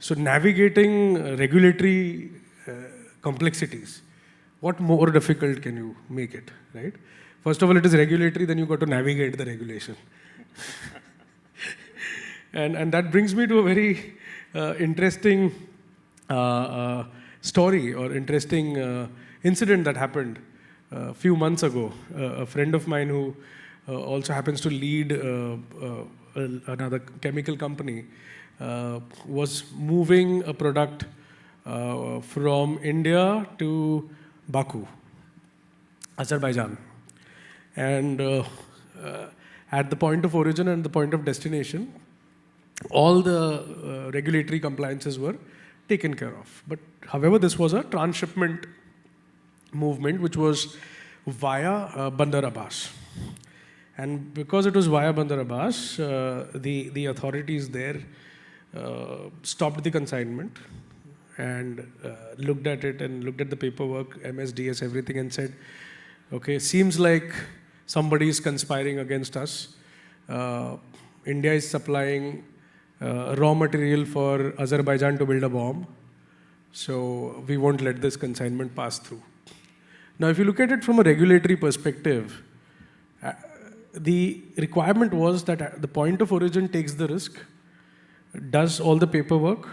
So navigating regulatory complexities, what more difficult can you make it, right? First of all, it is regulatory, then you got to navigate the regulation. and that brings me to a very interesting story or interesting incident that happened a few months ago. A friend of mine who also happens to lead another chemical company was moving a product from India to Baku, Azerbaijan. And at the point of origin and the point of destination, all the regulatory compliances were taken care of. But however, this was a transshipment movement which was via Bandar Abbas. And because it was via Bandar Abbas, the authorities there stopped the consignment and looked at it and looked at the paperwork, MSDS, everything, and said, okay, seems like somebody is conspiring against us. India is supplying raw material for Azerbaijan to build a bomb. So we won't let this consignment pass through. Now, if you look at it from a regulatory perspective, the requirement was that the point of origin takes the risk, does all the paperwork,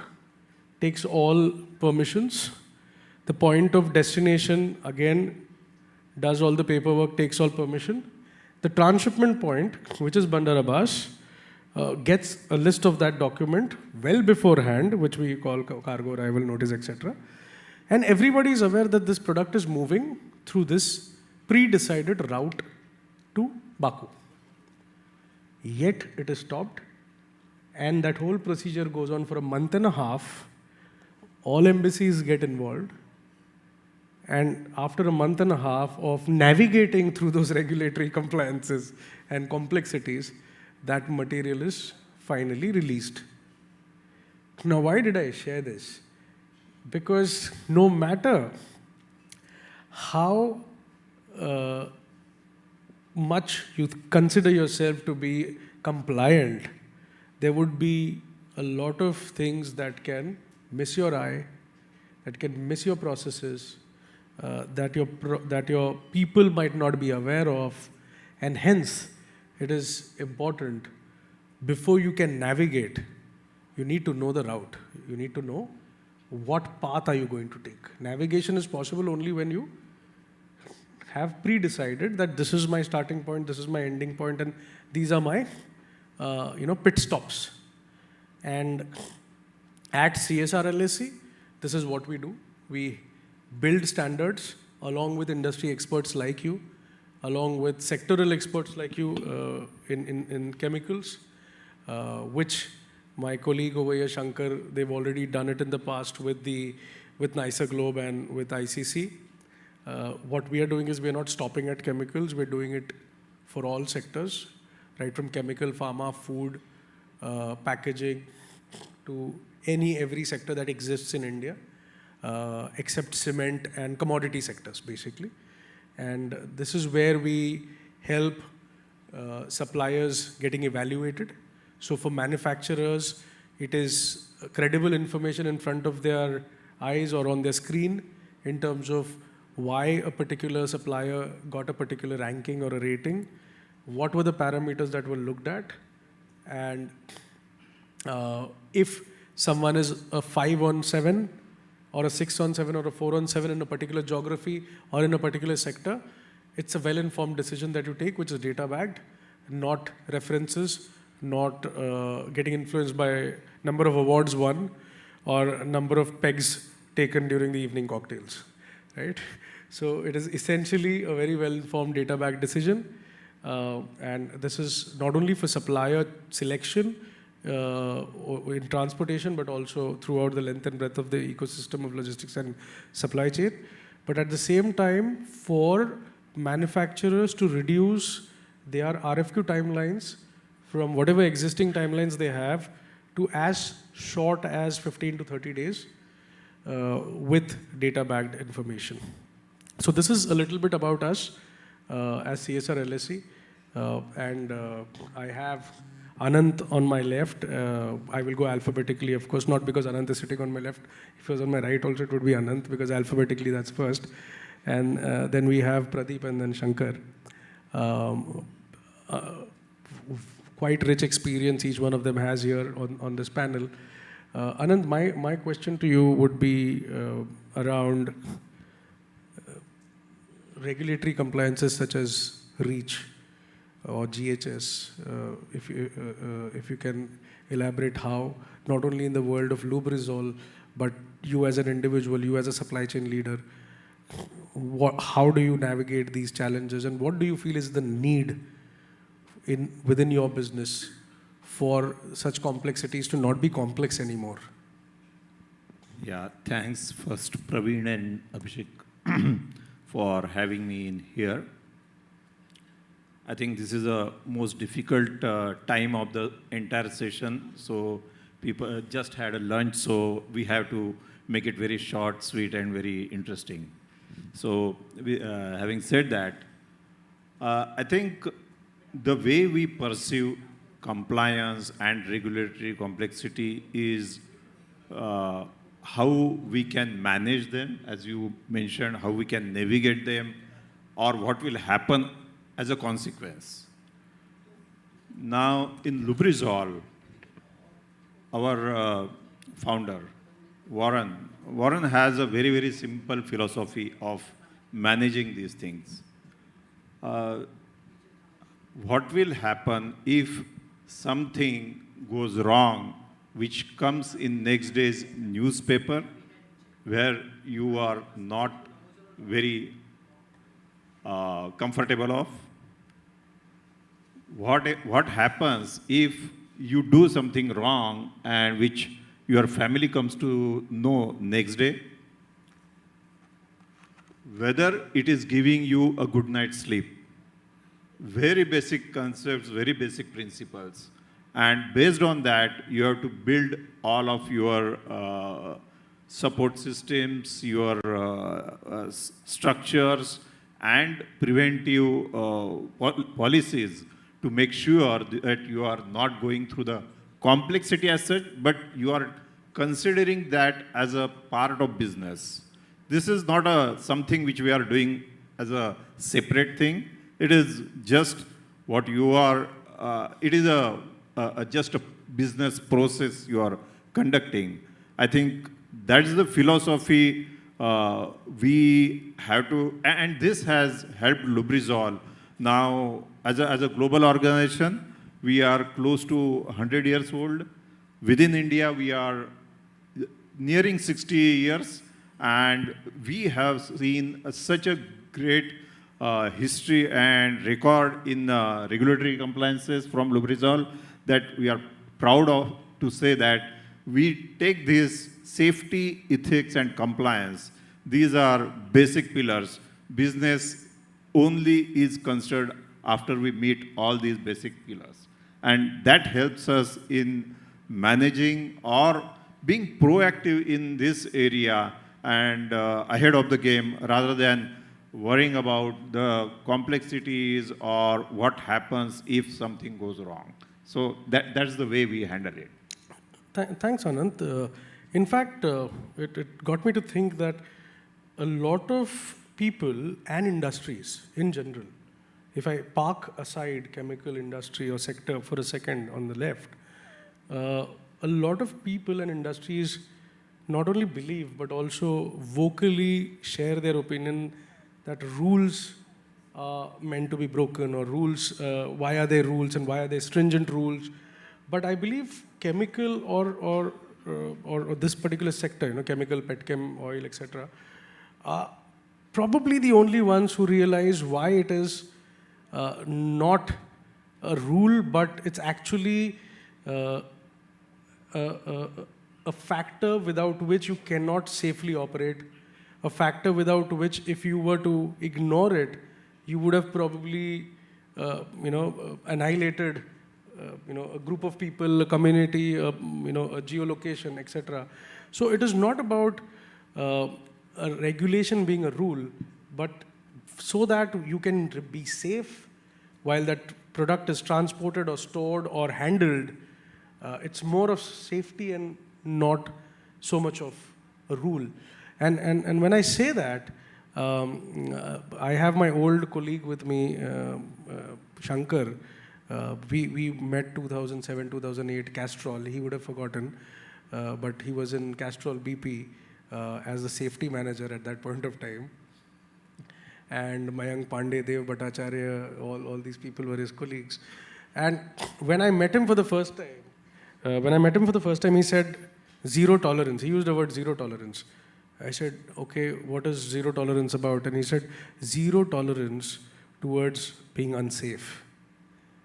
takes all permissions. The point of destination, again, does all the paperwork, takes all permission. The transshipment point, which is Bandar Abbas, gets a list of that document well beforehand, which we call cargo arrival notice, etc. And everybody is aware that this product is moving through this pre-decided route to Baku. Yet it is stopped, and that whole procedure goes on for a month and a half. All embassies get involved, and after a month and a half of navigating through those regulatory compliances and complexities, that material is finally released. Now, why did I share this? Because no matter how much you consider yourself to be compliant, there would be a lot of things that can miss your eye, that can miss your processes, that your people might not be aware of, and hence it is important, before you can navigate, you need to know the route. You need to know what path are you going to take. Navigation is possible only when you have pre-decided that this is my starting point, this is my ending point, and these are my pit stops. And at CSRLSC, this is what we do. We build standards along with industry experts like you, along with sectoral experts like you in chemicals, which my colleague over here, Shanker, they've already done it in the past with NICER Globe and with ICC. What we are doing is we're not stopping at chemicals, we're doing it for all sectors, right from chemical, pharma, food, packaging, to every sector that exists in India, except cement and commodity sectors, basically. And this is where we help suppliers getting evaluated. So for manufacturers, it is credible information in front of their eyes or on their screen in terms of why a particular supplier got a particular ranking or a rating, what were the parameters that were looked at, and if someone is a 5 on 7 or a 6 on 7 or a 4 on 7 in a particular geography or in a particular sector, it's a well-informed decision that you take, which is data-backed, not references, not getting influenced by number of awards won or number of pegs taken during the evening cocktails, right? So it is essentially a very well-informed data-backed decision. And this is not only for supplier selection in transportation, but also throughout the length and breadth of the ecosystem of logistics and supply chain. But at the same time, for manufacturers to reduce their RFQ timelines from whatever existing timelines they have to as short as 15 to 30 days with data-backed information. So this is a little bit about us as CSRLSC. And I have Anant on my left. I will go alphabetically, of course, not because Anant is sitting on my left. If he was on my right also, it would be Anant, because alphabetically that's first. And then we have Pradeep and then Shanker. Quite rich experience each one of them has here on this panel. Anant, my question to you would be around regulatory compliances such as REACH or GHS. If you can elaborate how, not only in the world of Lubrizol, but you as an individual, you as a supply chain leader, how do you navigate these challenges, and what do you feel is the need within your business for such complexities to not be complex anymore? Yeah, thanks first Praveen and Abhishek for having me in here. I think this is the most difficult time of the entire session. So people just had a lunch, so we have to make it very short, sweet, and very interesting. So having said that, I think the way we perceive compliance and regulatory complexity is how we can manage them, as you mentioned, how we can navigate them, or what will happen as a consequence. Now, in Lubrizol, our founder, Warren has a very, very simple philosophy of managing these things. What will happen if something goes wrong, which comes in next day's newspaper, where you are not very comfortable of? What happens if you do something wrong and which your family comes to know next day? Whether it is giving you a good night's sleep. Very basic concepts, very basic principles. And based on that, you have to build all of your support systems, your structures, and preventive policies to make sure that you are not going through the complexity as such, but you are considering that as a part of business. This is not something which we are doing as a separate thing. It is just what you are, it is just a business process you are conducting. I think that's the philosophy we have to, and this has helped Lubrizol. Now, as a global organization, we are close to 100 years old. Within India, we are nearing 60 years, and we have seen such a great history and record in regulatory compliances from Lubrizol that we are proud of to say that we take this safety, ethics, and compliance. These are basic pillars. Business only is considered after we meet all these basic pillars. And that helps us in managing or being proactive in this area and ahead of the game, rather than worrying about the complexities or what happens if something goes wrong. So that's the way we handle it. Thanks, Anant. In fact, it got me to think that a lot of people and industries in general, if I park aside chemical industry or sector for a second on the left, a lot of people and industries not only believe but also vocally share their opinion that rules are meant to be broken, or rules, why are there rules and why are there stringent rules? But I believe chemical or this particular sector, chemical, petchem, oil, etc., are probably the only ones who realize why it is not a rule, but it's actually a factor without which you cannot safely operate, a factor without which, if you were to ignore it, you would have probably, annihilated, a group of people, a community, a geolocation, etc. So it is not about a regulation being a rule, but so that you can be safe while that product is transported or stored or handled, it's more of safety and not so much of a rule. And when I say that, I have my old colleague with me, Shanker. We met 2007, 2008, Castrol. He would have forgotten, but he was in Castrol BP as the safety manager at that point of time. And Mayank Pandey, Dev Bhattacharya, all these people were his colleagues. And when I met him for the first time, he said, zero tolerance. He used the word zero tolerance. I said, okay, what is zero tolerance about? And he said, zero tolerance towards being unsafe.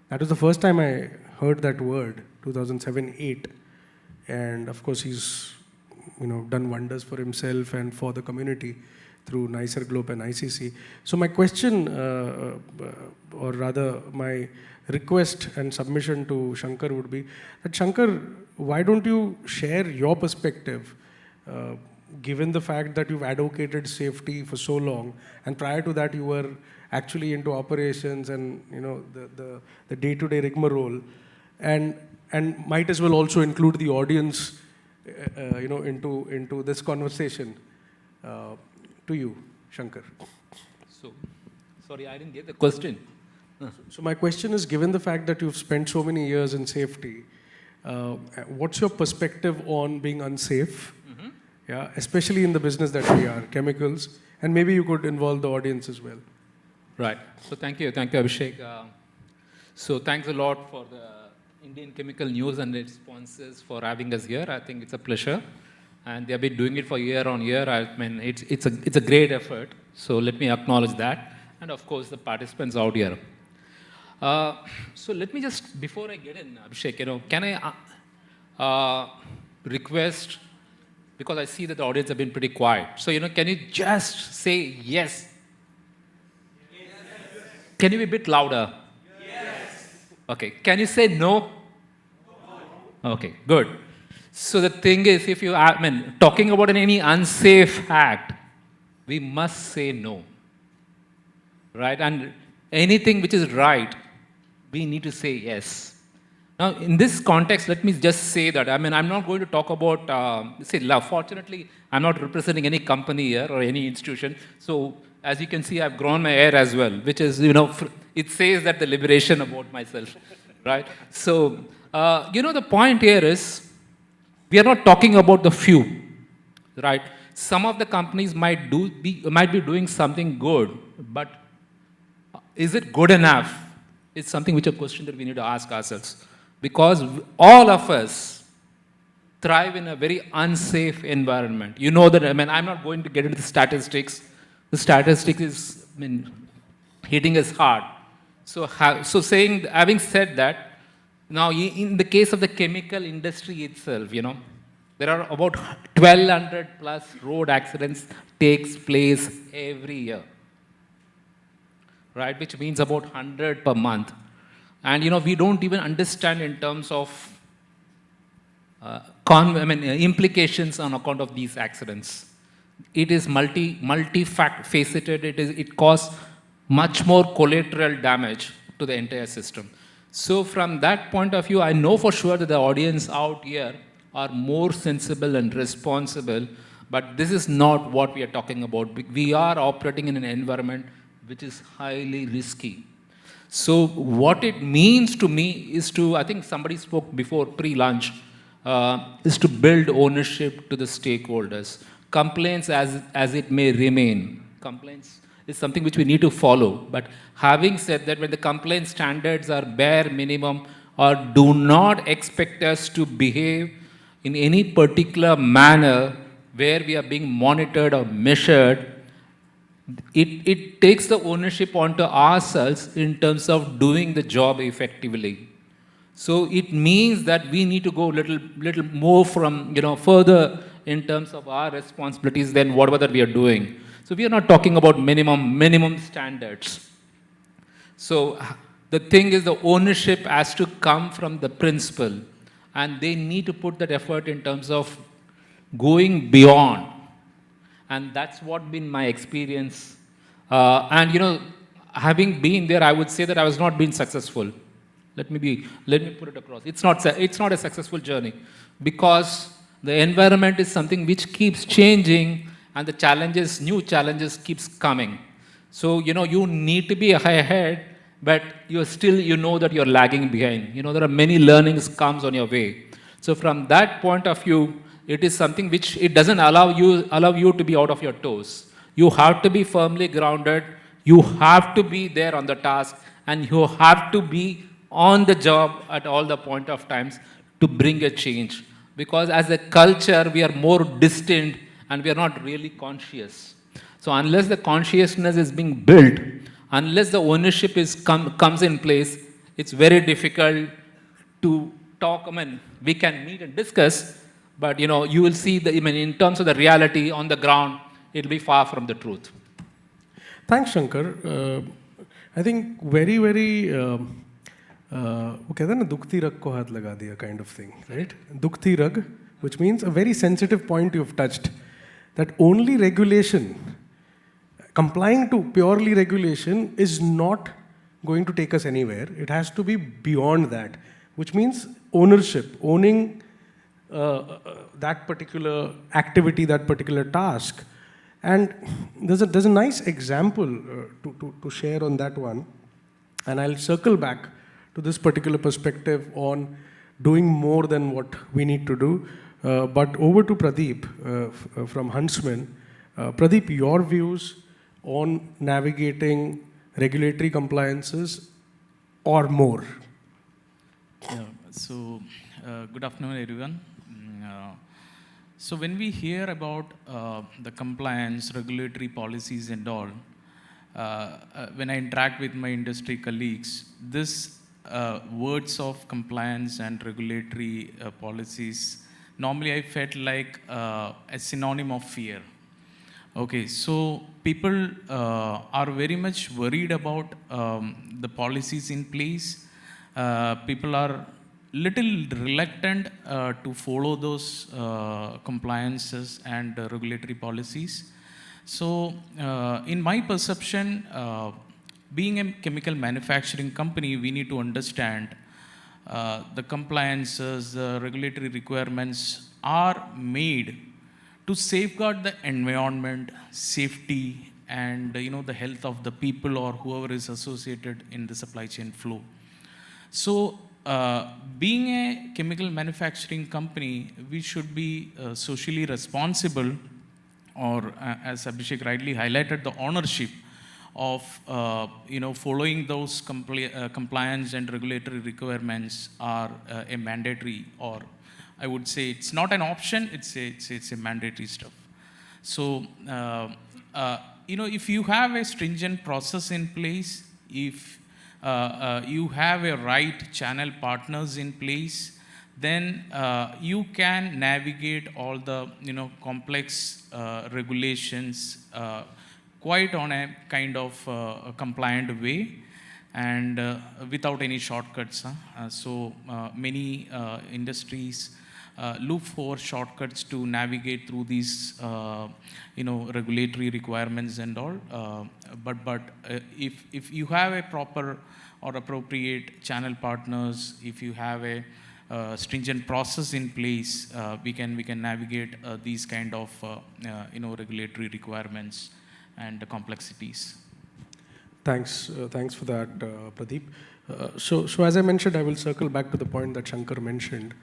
That was the first time I heard that word, 2007-8. And of course, he's done wonders for himself and for the community through Nair Globe and ICC. So my question, or rather my request and submission to Shanker would be that, Shanker, why don't you share your perspective, given the fact that you've advocated safety for so long, and prior to that you were actually into operations and the day-to-day rigmarole, and might as well also include the audience into this conversation. To you, Shanker. So, sorry, I didn't get the question. So my question is, given the fact that you've spent so many years in safety, what's your perspective on being unsafe? Mm-hmm. Yeah, especially in the business that we are, chemicals, and maybe you could involve the audience as well. Right. So thank you, Abhishek. So thanks a lot for the Indian Chemical News and its sponsors for having us here. I think it's a pleasure. And they have been doing it for year on year. I mean, it's a great effort. So let me acknowledge that. And of course, the participants out here. So let me just, before I get in, Abhishek, can I request, because I see that the audience have been pretty quiet. So, can you just say yes? Yes. Can you be a bit louder? Yes. Okay. Can you say no? No. Okay, good. So the thing is, if talking about any unsafe act, we must say no, right? And anything which is right, we need to say yes. Now, in this context, let me just say that, I'm not going to talk about, love. Fortunately, I'm not representing any company here or any institution. So, as you can see, I've grown my hair as well, which is, it says that the liberation about myself, right? So, the point here is, we are not talking about the few, right? Some of the companies might be doing something good, but is it good enough? It's something which a question that we need to ask ourselves. Because all of us thrive in a very unsafe environment. You know that, I'm not going to get into the statistics. The statistics is, hitting us hard. So having said that, now, in the case of the chemical industry itself, there are about 1,200 plus road accidents takes place every year, right? Which means about 100 per month. And, we don't even understand in terms of implications on account of these accidents. It is multi-faceted. It causes much more collateral damage to the entire system. So from that point of view, I know for sure that the audience out here are more sensible and responsible, but this is not what we are talking about. We are operating in an environment which is highly risky. So what it means to me is I think somebody spoke before pre-lunch, is to build ownership to the stakeholders. Complaints as it may remain. Complaints is something which we need to follow. But having said that, when the complaint standards are bare minimum or do not expect us to behave in any particular manner where we are being monitored or measured, it takes the ownership onto ourselves in terms of doing the job effectively. So it means that we need to go little more from, further in terms of our responsibilities than whatever that we are doing. So we are not talking about minimum standards. So the thing is, the ownership has to come from the principal, and they need to put that effort in terms of going beyond. And that's what been my experience. And having been there, I would say that I was not being successful. Let me put it across. It's not a successful journey because the environment is something which keeps changing and the challenges, new challenges keeps coming. So, you need to be ahead, but you know that you're lagging behind. There are many learnings comes on your way. So from that point of view, it is something which it doesn't allow you to be out of your toes. You have to be firmly grounded. You have to be there on the task, and you have to be on the job at all the point of times to bring a change. Because as a culture, we are more distant and we are not really conscious. So unless the consciousness is being built, unless the ownership comes in place, it's very difficult to talk. I mean, we can meet and discuss, but you will see in terms of the reality on the ground, it'll be far from the truth. Thanks, Shankar. I think very, very, वो कहते हैं ना दुखती रग को हाथ लगा दिया kind of thing, right? दुखती रग, which means a very sensitive point you've touched, that only regulation, complying to purely regulation is not going to take us anywhere. It has to be beyond that, which means ownership, owning that particular activity, that particular task. And there's a nice example to share on that one. And I'll circle back to this particular perspective on doing more than what we need to do. But over to Pradeep from Huntsman. Pradeep, your views on navigating regulatory compliances or more? Yeah, so good afternoon, everyone. So when we hear about the compliance, regulatory policies and all, when I interact with my industry colleagues, this words of compliance and regulatory policies, normally I felt like a synonym of fear. Okay, so people are very much worried about the policies in place. People are little reluctant to follow those compliances and regulatory policies. So, in my perception, being a chemical manufacturing company, we need to understand the compliances, the regulatory requirements are made to safeguard the environment, safety, and the health of the people or whoever is associated in the supply chain flow. So, being a chemical manufacturing company, we should be socially responsible, or as Abhishek rightly highlighted, the ownership of following those compliance and regulatory requirements are a mandatory, or I would say it's not an option, it's a mandatory stuff. So, if you have a stringent process in place, if you have a right channel partners in place, then you can navigate all the complex regulations quite on a kind of compliant way and without any shortcuts. So many industries look for shortcuts to navigate through these regulatory requirements and all. But if you have a proper or appropriate channel partners, if you have a stringent process in place, we can navigate these kind of regulatory requirements and the complexities. Thanks for that, Pradeep. So as I mentioned, I will circle back to the point that Shanker mentioned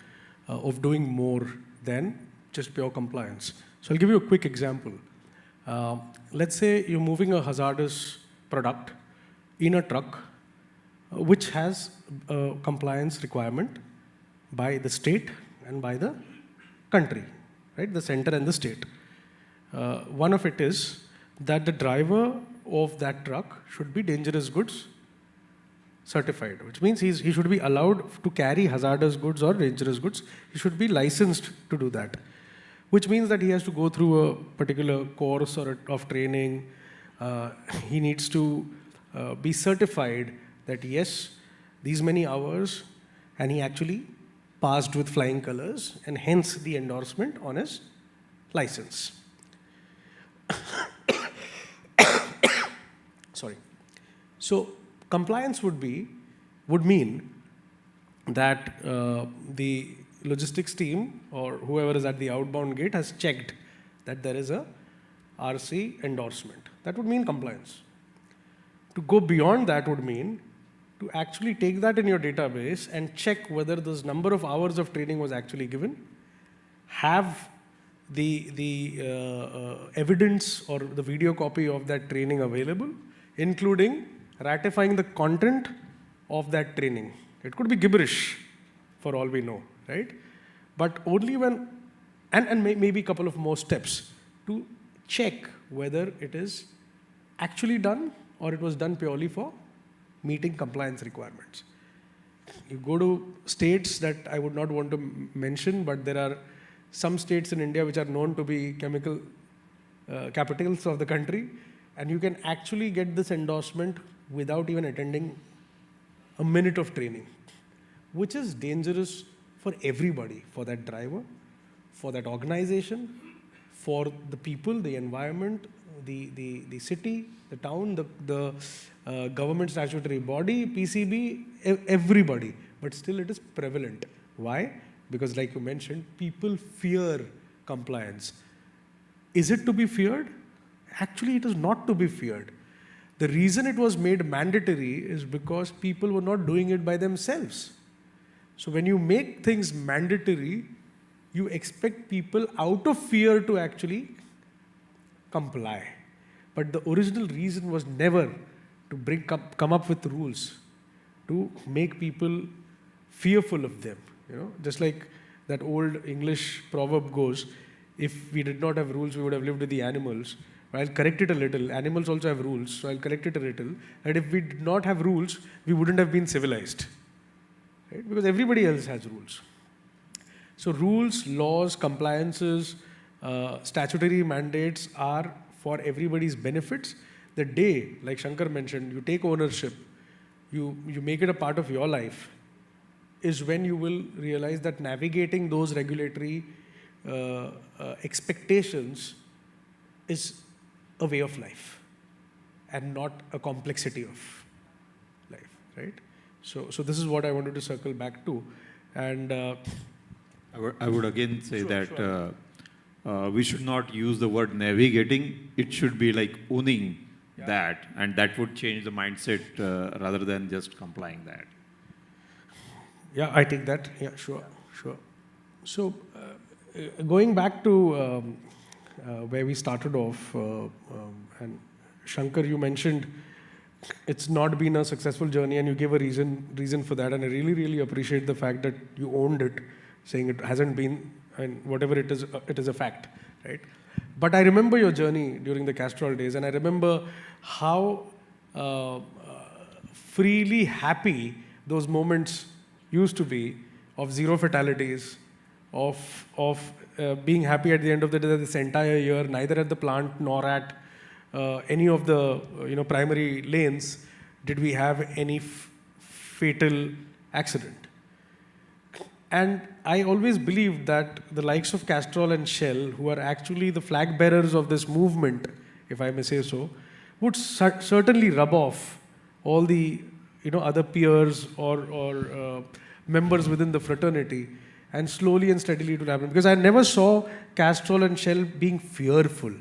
of doing more than just pure compliance. So I'll give you a quick example. Let's say you're moving a hazardous product in a truck which has a compliance requirement by the state and by the country, right? The center and the state. One of it is that the driver of that truck should be dangerous goods certified, which means he should be allowed to carry hazardous goods or dangerous goods. He should be licensed to do that, which means that he has to go through a particular course of training. He needs to be certified that yes, these many hours, and he actually passed with flying colors, and hence the endorsement on his license. Sorry. So compliance would mean that the logistics team or whoever is at the outbound gate has checked that there is a RC endorsement. That would mean compliance. To go beyond that would mean to actually take that in your database and check whether this number of hours of training was actually given, have the evidence or the video copy of that training available, including ratifying the content of that training. It could be gibberish for all we know, right? But only when, and maybe a couple of more steps to check whether it is actually done or it was done purely for meeting compliance requirements. You go to states that I would not want to mention, but there are some states in India which are known to be chemical capitals of the country, and you can actually get this endorsement without even attending a minute of training, which is dangerous for everybody, for that driver, for that organization, for the people, the environment, the city, the town, the government statutory body, PCB, everybody. But still it is prevalent. Why? Because like you mentioned, people fear compliance. Is it to be feared? Actually, it is not to be feared. The reason it was made mandatory is because people were not doing it by themselves. So when you make things mandatory, you expect people out of fear to actually comply. But the original reason was never to come up with rules, to make people fearful of them. You know, just like that old English proverb goes, if we did not have rules, we would have lived with the animals. I'll correct it a little. Animals also have rules, so I'll correct it a little. And if we did not have rules, we wouldn't have been civilized. Right? Because everybody else has rules. So rules, laws, compliances, statutory mandates are for everybody's benefits. The day, like Shanker mentioned, you take ownership, you make it a part of your life, is when you will realize that navigating those regulatory expectations is a way of life and not a complexity of life, right? So this is what I wanted to circle back to. And I would again say that we should not use the word navigating. It should be like owning that, and that would change the mindset rather than just complying that. Yeah, I take that. Yeah, sure. So going back to where we started off, and Shanker, you mentioned it's not been a successful journey, and you gave a reason for that, and I really appreciate the fact that you owned it, saying it hasn't been, and whatever it is a fact, right? But I remember your journey during the Castrol days, and I remember how freely happy those moments used to be of zero fatalities, of being happy at the end of the day that this entire year, neither at the plant nor at any of the primary lanes did we have any fatal accident. And I always believed that the likes of Castrol and Shell, who are actually the flag bearers of this movement, if I may say so, would certainly rub off all the other peers or members within the fraternity, and slowly and steadily it will happen. Because I never saw Castrol and Shell being fearful.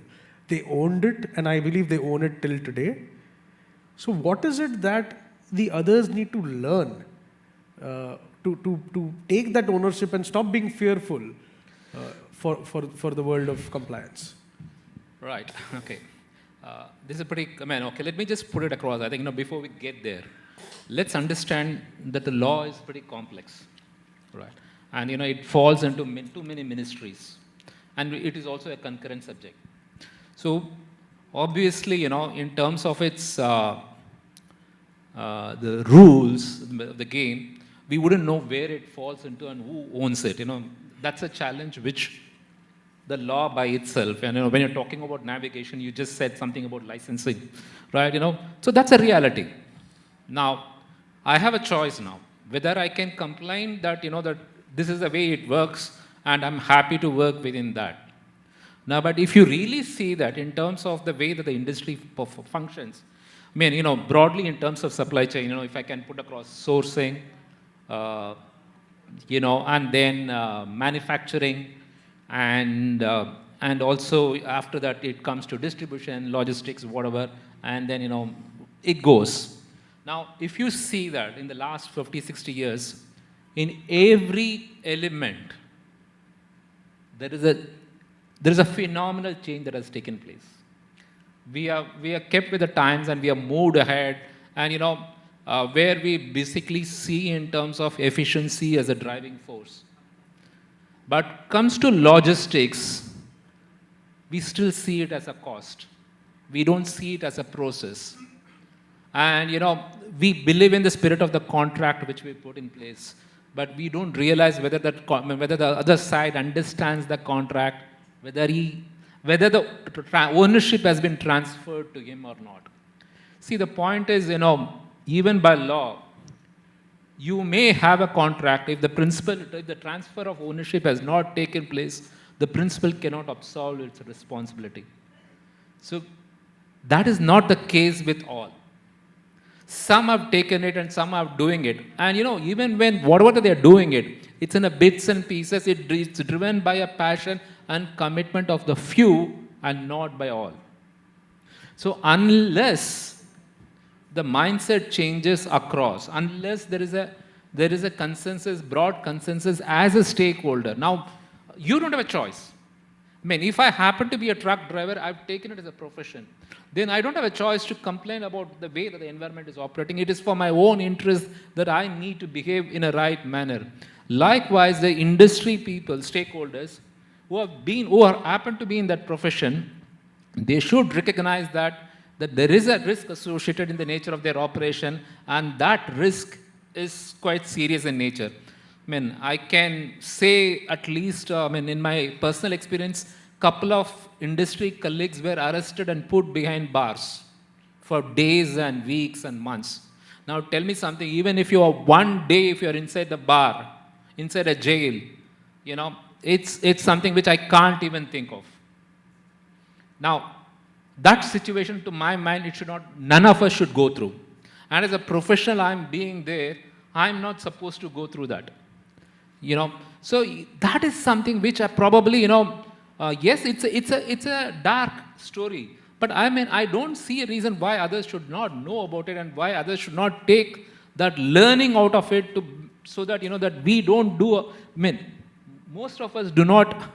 They owned it, and I believe they own it till today. So what is it that the others need to learn to take that ownership and stop being fearful for the world of compliance? Right, okay. This is pretty, okay, let me just put it across. I think, before we get there, let's understand that the law is pretty complex, right? And, it falls into too many ministries. And it is also a concurrent subject. So, obviously, in terms of its, the rules of the game, we wouldn't know where it falls into and who owns it. That's a challenge which the law by itself, and when you're talking about navigation, you just said something about licensing, right? So that's a reality. Now, I have a choice now, whether I can complain that, that this is the way it works, and I'm happy to work within that. Now, but if you really see that in terms of the way that the industry functions, broadly in terms of supply chain, if I can put across sourcing, and then manufacturing, and also after that it comes to distribution, logistics, whatever, and then, it goes. Now, if you see that in the last 50, 60 years, in every element, there is a phenomenal change that has taken place. We are kept with the times and we are moved ahead, and where we basically see in terms of efficiency as a driving force. But comes to logistics, we still see it as a cost. We don't see it as a process. And we believe in the spirit of the contract which we put in place, but we don't realize whether the other side understands the contract, whether the ownership has been transferred to him or not. See, the point is, even by law, you may have a contract. If the transfer of ownership has not taken place, the principal cannot absolve its responsibility. So that is not the case with all. Some have taken it and some are doing it. And even when whatever they are doing it, it's in a bits and pieces. It's driven by a passion and commitment of the few and not by all. So unless the mindset changes across, unless there is a consensus, broad consensus as a stakeholder. Now, you don't have a choice. I mean, if I happen to be a truck driver, I've taken it as a profession. Then I don't have a choice to complain about the way that the environment is operating. It is for my own interest that I need to behave in a right manner. Likewise, the industry people, stakeholders, who happen to be in that profession, they should recognize that there is a risk associated in the nature of their operation, and that risk is quite serious in nature. I mean, I can say at least, in my personal experience, couple of industry colleagues were arrested and put behind bars for days and weeks and months. Now tell me something, even if you are one day, if you are inside the bar, inside a jail, it's something which I can't even think of. Now, that situation, to my mind, none of us should go through. And as a professional, I'm being there, I'm not supposed to go through that. So that is something which I probably, yes, it's a dark story, but I don't see a reason why others should not know about it and why others should not take that learning out of it so that, that we don't do, most of us do not,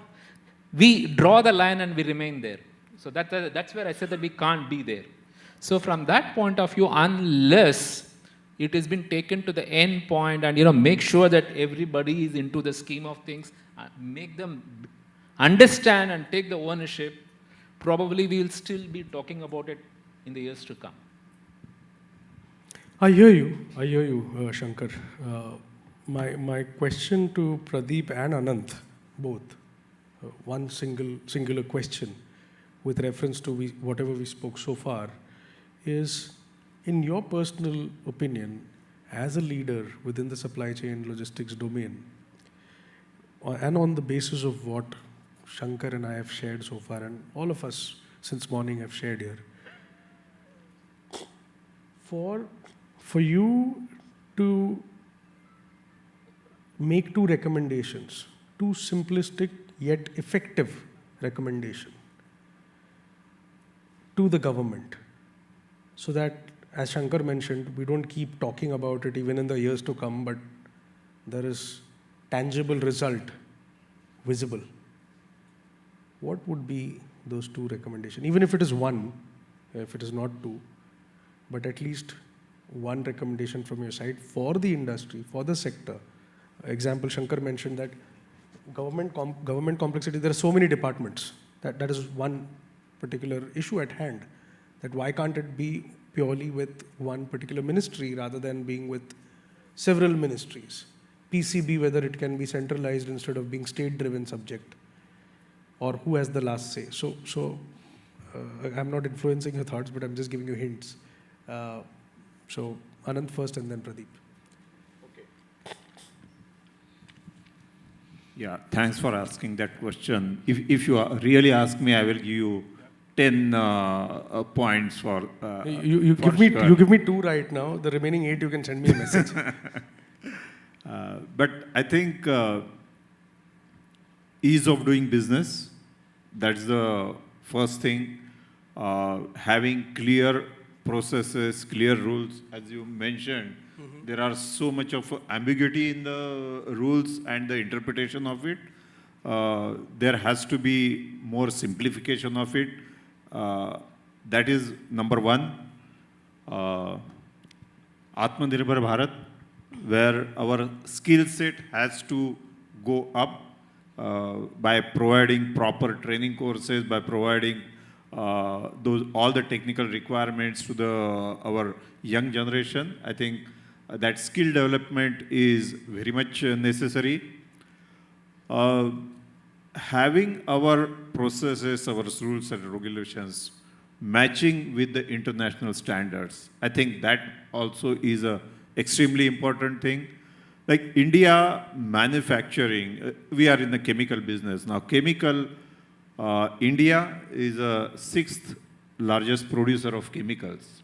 we draw the line and we remain there. So that's where I said that we can't be there. So from that point of view, unless it has been taken to the end point and, make sure that everybody is into the scheme of things, make them understand and take the ownership, probably we'll still be talking about it in the years to come. I hear you, Shanker. My question to Pradeep and Anant, both, one singular question with reference to whatever we spoke so far, is, in your personal opinion, as a leader within the supply chain logistics domain, and on the basis of what Shanker and I have shared so far, and all of us since morning have shared here, for you to make two recommendations, two simplistic yet effective recommendations to the government, so that, as Shanker mentioned, we don't keep talking about it even in the years to come, but there is tangible result visible. What would be those two recommendations? Even if it is one, if it is not two, but at least one recommendation from your side for the industry, for the sector. Example, Shanker mentioned that government complexity, there are so many departments. That is one particular issue at hand. That why can't it be purely with one particular ministry rather than being with several ministries? PCB, whether it can be centralized instead of being state-driven subject, or who has the last say. So I'm not influencing your thoughts, but I'm just giving you hints. So Anant first and then Pradeep. Yeah, thanks for asking that question. If you really ask me, I will give you 10 points for. You give me 2 right now. The remaining 8 you can send me a message. But I think ease of doing business, that's the first thing. Having clear processes, clear rules, as you mentioned, there are so much of ambiguity in the rules and the interpretation of it. There has to be more simplification of it. That is number one. Atmanirbhar Bharat, where our skill set has to go up by providing proper training courses, by providing all the technical requirements to our young generation. I think that skill development is very much necessary. Having our processes, our rules and regulations matching with the international standards, I think that also is a extremely important thing. Like India manufacturing, we are in the chemical business. Now India is the 6th largest producer of chemicals.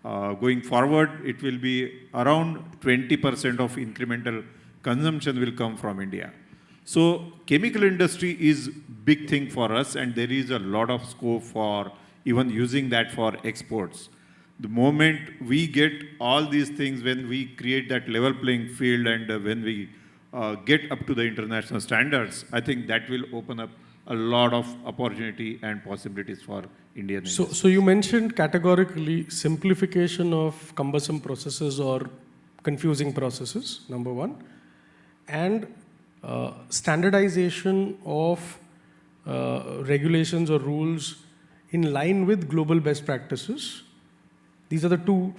Going forward, it will be around 20% of incremental consumption will come from India. So chemical industry is big thing for us, and there is a lot of scope for even using that for exports. The moment we get all these things, when we create that level playing field and when we get up to the international standards, I think that will open up a lot of opportunity and possibilities for Indian industry. So you mentioned categorically simplification of cumbersome processes or confusing processes, number one, and standardization of regulations or rules in line with global best practices. These are the two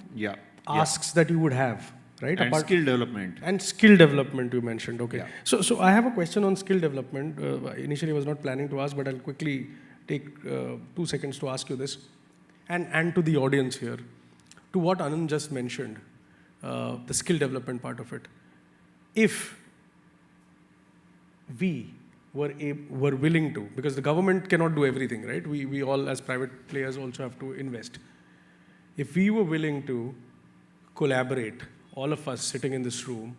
asks that you would have, right? And skill development. And skill development you mentioned, okay. Yeah. So I have a question on skill development. Initially I was not planning to ask, but I'll quickly take 2 seconds to ask you this. And to the audience here, to what Anand just mentioned, the skill development part of it. If we were willing to, because the government cannot do everything, right? We all as private players also have to invest. If we were willing to collaborate, all of us sitting in this room,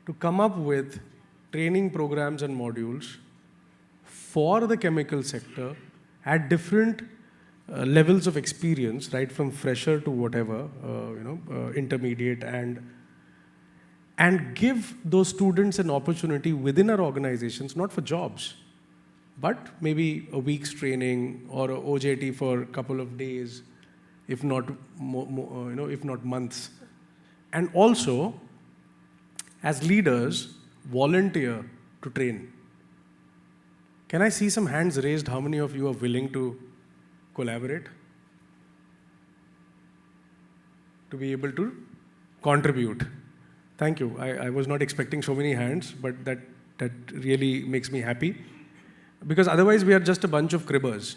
to come up with training programs and modules for the chemical sector at different levels of experience, right, from fresher to whatever, intermediate, and give those students an opportunity within our organizations, not for jobs, but maybe a week's training or a OJT for a couple of days, if not if not months. And also, as leaders, volunteer to train. Can I see some hands raised? How many of you are willing to collaborate? To be able to contribute. Thank you. I was not expecting so many hands, but that really makes me happy. Because otherwise we are just a bunch of cribbers,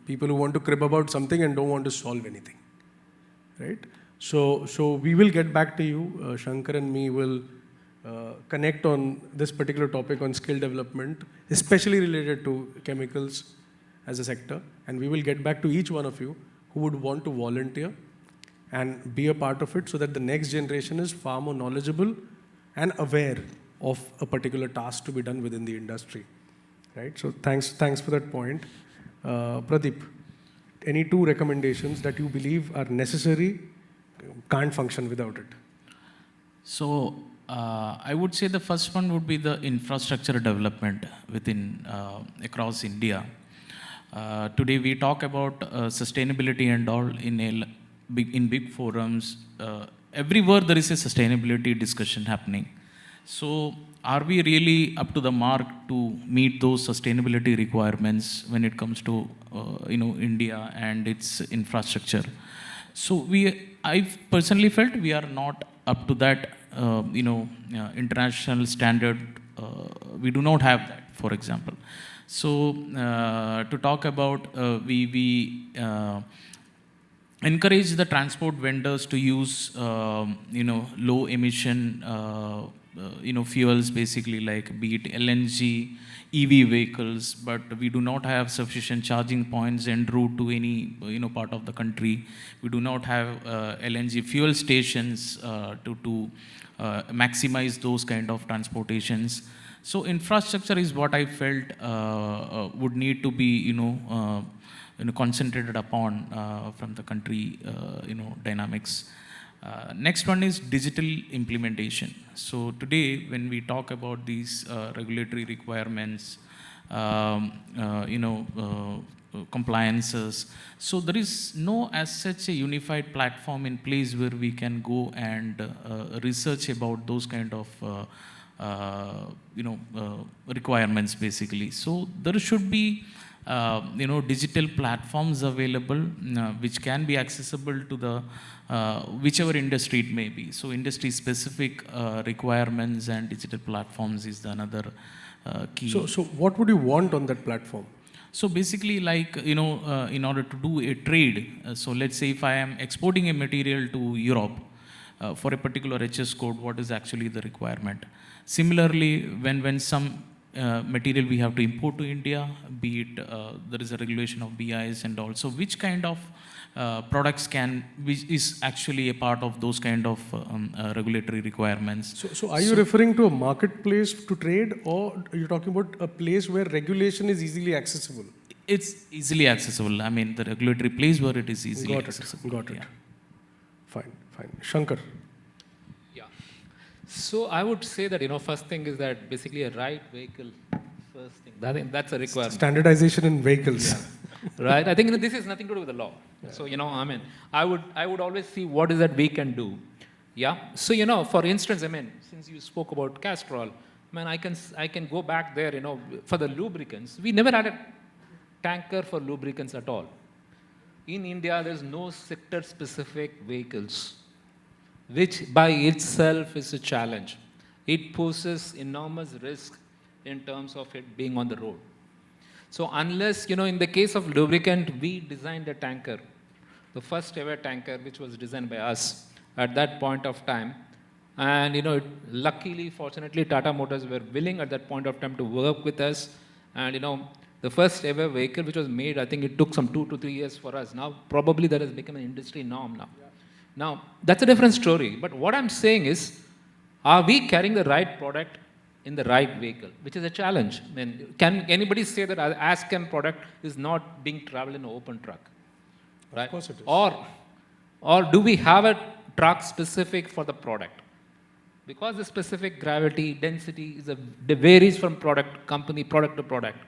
people who want to crib about something and don't want to solve anything, right? So we will get back to you. Shanker and me will connect on this particular topic on skill development, especially related to chemicals as a sector. And we will get back to each one of you who would want to volunteer and be a part of it so that the next generation is far more knowledgeable and aware of a particular task to be done within the industry. Right? So thanks for that point. Pradeep, any 2 recommendations that you believe are necessary, can't function without it? So I would say the first one would be the infrastructure development within across India. Today we talk about sustainability and all in big forums. Everywhere there is a sustainability discussion happening. So are we really up to the mark to meet those sustainability requirements when it comes to India and its infrastructure? So I personally felt we are not up to that international standard. We do not have that, for example. So to talk about encourage the transport vendors to use, low emission, fuels, basically, like be it LNG, EV vehicles, but we do not have sufficient charging points en route to any, part of the country. We do not have LNG fuel stations to maximize those kind of transportations. So infrastructure is what I felt would need to be, concentrated upon from the country, dynamics. Next one is digital implementation. So today, when we talk about these regulatory requirements, compliances, so there is no as such a unified platform in place where we can go and research about those kind of requirements, basically. So there should be digital platforms available which can be accessible to the whichever industry it may be. So industry specific requirements and digital platforms is the another key. So what would you want on that platform? So basically, like, in order to do a trade, so let's say if I am exporting a material to Europe for a particular HS code, what is actually the requirement? Similarly, when some material we have to import to India, be it there is a regulation of BIS and also which kind of products which is actually a part of those kind of regulatory requirements. So are you referring to a marketplace to trade, or are you talking about a place where regulation is easily accessible? It's easily accessible. I mean, the regulatory place where it is easily accessible. Got it. Yeah. Fine. Shankar. Yeah. So I would say that, first thing is that basically a right vehicle, first thing. That's a requirement. Standardization in vehicles. Yeah. Right? I think this is nothing to do with the law. Yeah. So, I would always see what is that we can do. Yeah. So, for instance, since you spoke about Castrol, I can go back there, for the lubricants. We never had a tanker for lubricants at all. In India, there's no sector-specific vehicles, which by itself is a challenge. It poses enormous risk in terms of it being on the road. So unless, in the case of lubricant, we designed a tanker, the first ever tanker, which was designed by us at that point of time. And, luckily, fortunately, Tata Motors were willing at that point of time to work with us. And, the first ever vehicle which was made, I think it took some 2 to 3 years for us. Now, probably that has become an industry norm now. Yeah. Now, that's a different story. But what I'm saying is, are we carrying the right product in the right vehicle, which is a challenge? Can anybody say that our ASCAM product is not being traveled in an open truck? Right? Of course it is. Or do we have a truck specific for the product? Because the specific gravity, density varies from product to product.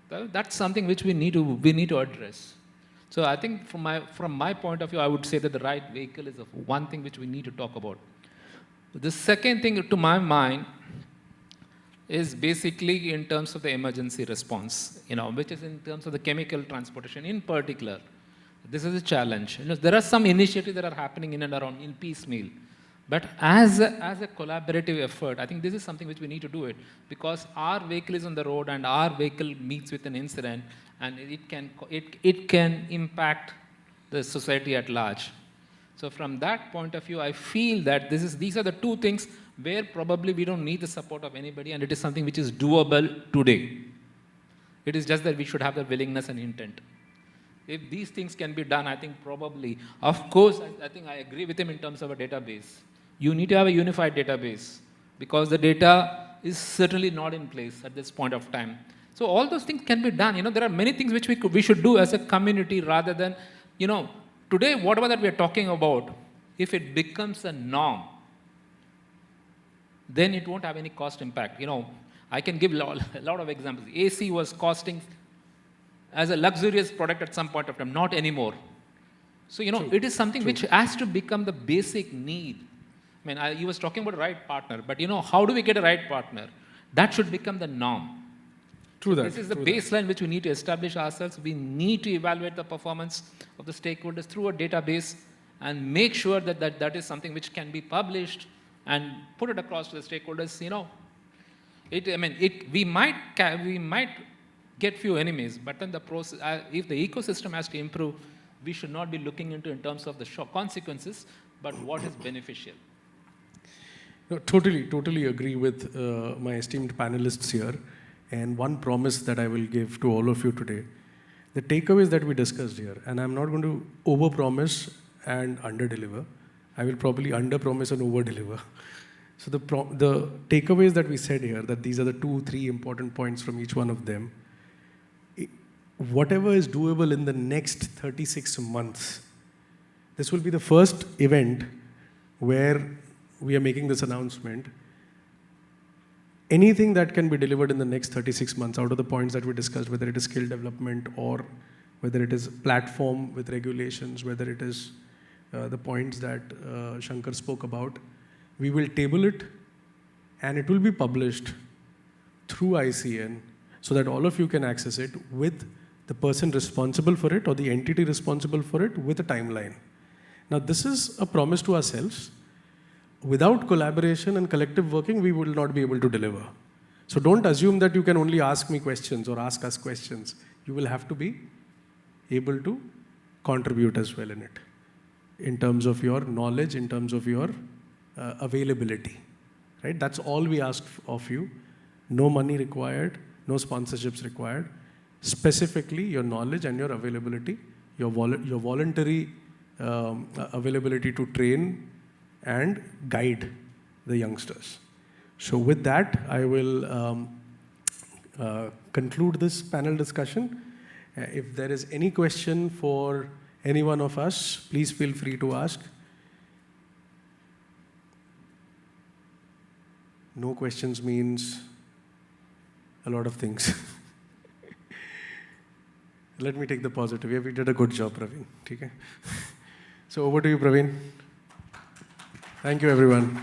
Well, that's something which we need to address. So I think from my point of view, I would say that the right vehicle is one thing which we need to talk about. The second thing to my mind is basically in terms of the emergency response, which is in terms of the chemical transportation in particular. This is a challenge. There are some initiatives that are happening in and around in piecemeal. But as a collaborative effort, I think this is something which we need to do it, because our vehicle is on the road and our vehicle meets with an incident, and it can impact the society at large. So from that point of view, I feel that these are the two things where probably we don't need the support of anybody, and it is something which is doable today. It is just that we should have the willingness and intent. If these things can be done, I think probably, of course, I think I agree with him in terms of a database. You need to have a unified database, because the data is certainly not in place at this point of time. So all those things can be done. There are many things which we should do as a community rather than, today, whatever that we are talking about, if it becomes a norm, then it won't have any cost impact. I can give a lot of examples. AC was costing as a luxurious product at some point of time, not anymore. So, it is something which has to become the basic need. He was talking about a right partner, but how do we get a right partner? That should become the norm. True that. This is the baseline which we need to establish ourselves. We need to evaluate the performance of the stakeholders through a database and make sure that is something which can be published and put it across to the stakeholders. We might get few enemies, but then the process, if the ecosystem has to improve, we should not be looking into in terms of the shock consequences, but what is beneficial. No, totally agree with my esteemed panelists here. And one promise that I will give to all of you today, the takeaways that we discussed here, and I'm not going to overpromise and underdeliver. I will probably underpromise and overdeliver. So the takeaways that we said here, that these are the 2-3 important points from each one of them. Whatever is doable in the next 36 months, this will be the first event where we are making this announcement. Anything that can be delivered in the next 36 months out of the points that we discussed, whether it is skill development or whether it is platform with regulations, whether it is the points that Shanker spoke about, we will table it and it will be published through ICN so that all of you can access it with the person responsible for it or the entity responsible for it with a timeline. Now, this is a promise to ourselves. Without collaboration and collective working, we will not be able to deliver. So don't assume that you can only ask me questions or ask us questions. You will have to be able to contribute as well in it, in terms of your knowledge, in terms of your availability. Right? That's all we ask of you. No money required, no sponsorships required. Specifically, your knowledge and your availability, your voluntary availability to train and guide the youngsters. So with that, I will conclude this panel discussion. If there is any question for any one of us, please feel free to ask. No questions means a lot of things. Let me take the positive. Yeah, we did a good job, Praveen. Okay? So over to you, Praveen. Thank you, everyone.